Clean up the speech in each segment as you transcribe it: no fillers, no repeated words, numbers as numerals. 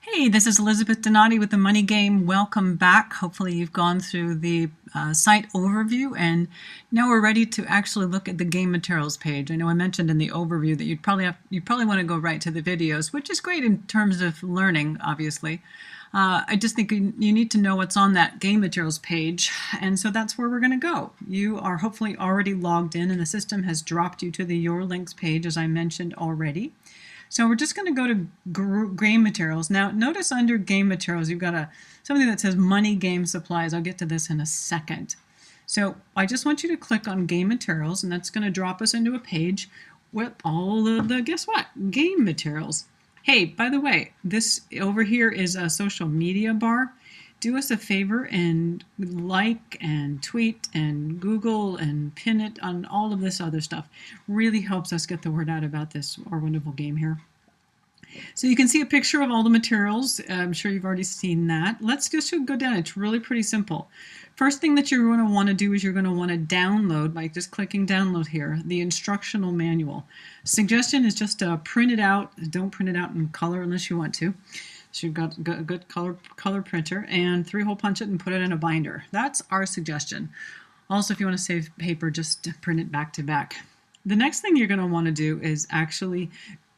Hey, this is Elizabeth Donati with the Money Game. Welcome back. Hopefully you've gone through the site overview and now we're ready to actually look at the game materials page. I know I mentioned in the overview that you'd probably want to go right to the videos, which is great in terms of learning, obviously. I just think you need to know what's on that game materials page, and so that's where we're going to go. You are hopefully already logged in and the system has dropped you to the Your Links page, as I mentioned already. So we're just going to go to game materials. Now notice under game materials you've got something that says money game supplies. I'll get to this in a second. So I just want you to click on game materials, and that's going to drop us into a page with all of the, guess what, game materials. Hey, by the way, this over here is a social media bar. Do us a favor and like and tweet and Google and pin it on all of this other stuff. Really helps us get the word out about this, our wonderful game here. So you can see a picture of all the materials. I'm sure you've already seen that. Let's just go down. It's really pretty simple. First thing that you're going to want to do is you're going to want to download, by just clicking download here, the instructional manual. Suggestion is just to print it out. Don't print it out in color unless you want to. So you've got a good color printer, and 3-hole punch it and put it in a binder. That's our suggestion. Also, if you want to save paper, just print it back to back. The next thing you're going to want to do is actually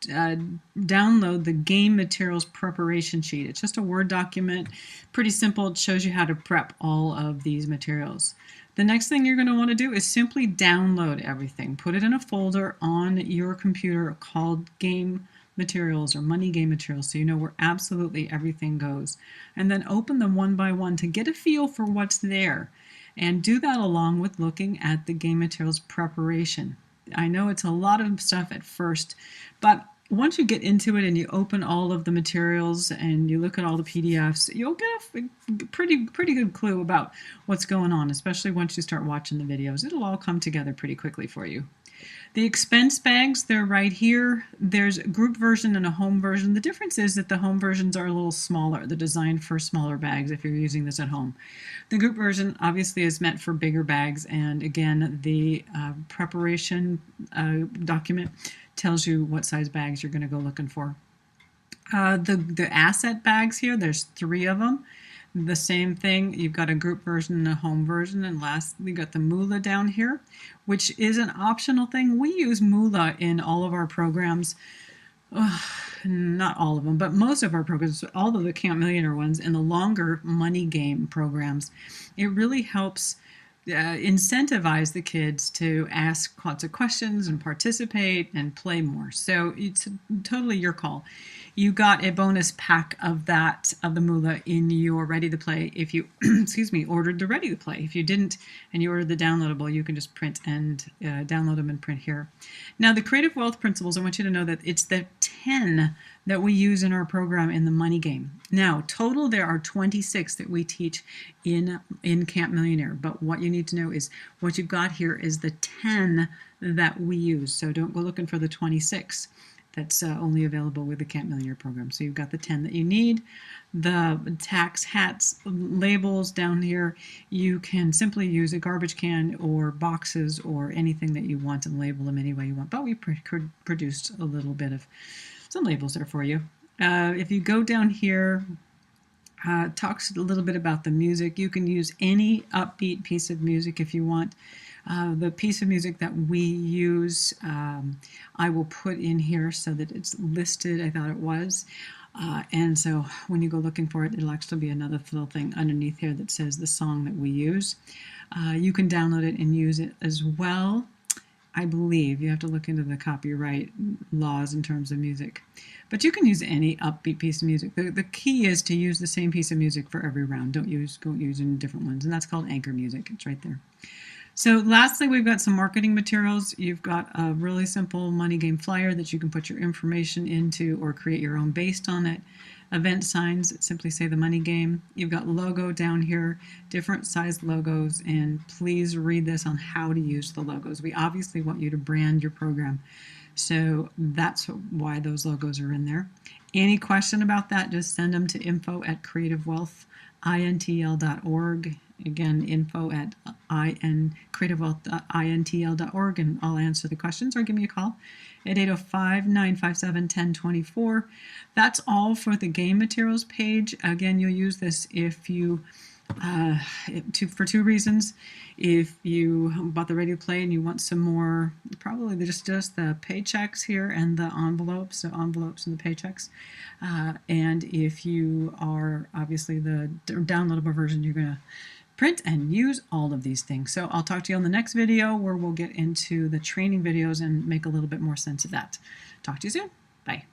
download the game materials preparation sheet. It's just a Word document, pretty simple. It shows you how to prep all of these materials. The next thing you're going to want to do is simply download everything. Put it in a folder on your computer called game materials or money game materials, so you know where absolutely everything goes. And then open them one by one to get a feel for what's there. And do that along with looking at the game materials preparation. I know it's a lot of stuff at first, but once you get into it and you open all of the materials and you look at all the PDFs, you'll get a pretty good clue about what's going on, especially once you start watching the videos. It'll all come together pretty quickly for you. The expense bags, they're right here. There's a group version and a home version. The difference is that the home versions are a little smaller. They're designed for smaller bags if you're using this at home. The group version obviously is meant for bigger bags, and again, the preparation document tells you what size bags you're going to go looking for. The asset bags here, there's 3 of them. The same thing, you've got a group version and a home version, and lastly we got the Mula down here, which is an optional thing. We use Mula in all of our programs. Not all of them, but most of our programs, all of the Camp Millionaire ones and the longer money game programs. It really helps incentivize the kids to ask lots of questions and participate and play more. So it's totally your call. You got a bonus pack of the Mula in your Ready to Play if you excuse me, ordered the Ready to Play. If you didn't and you ordered the downloadable, you can just print and download them and print here. Now the Creative Wealth Principles, I want you to know that it's the 10 that we use in our program in the money game. Now total there are 26 that we teach in Camp Millionaire, but what you need to know is what you've got here is the 10 that we use. So don't go looking for the 26. That's only available with the Camp Millionaire program. So you've got the 10 that you need. The tax hats labels down here, you can simply use a garbage can or boxes or anything that you want and label them any way you want. But we produced a little bit of some labels there for you. If you go down here, talks a little bit about the music. You can use any upbeat piece of music if you want. The piece of music that we use, I will put in here so that it's listed. I thought it was. And so when you go looking for it, it'll actually be another little thing underneath here that says the song that we use. You can download it and use it as well. I believe you have to look into the copyright laws in terms of music. But you can use any upbeat piece of music. The key is to use the same piece of music for every round. Don't use different ones. And that's called anchor music. It's right there. So lastly, we've got some marketing materials. You've got a really simple money game flyer that you can put your information into or create your own based on it. Event signs that simply say the money game. You've got logo down here, different size logos, and please read this on how to use the logos. We obviously want you to brand your program, so that's why those logos are in there. Any question about that, just send them to info@creativewealthintl.org Again, info at creativewealth.intl.org, and I'll answer the questions, or give me a call at 805-957-1024. That's all for the game materials page. Again, you'll use this if you for two reasons. If you bought the Ready to Play and you want some more, probably just the paychecks here and the envelopes, so envelopes and the paychecks. And if you are obviously the downloadable version, you're going to print and use all of these things. So I'll talk to you on the next video where we'll get into the training videos and make a little bit more sense of that. Talk to you soon. Bye.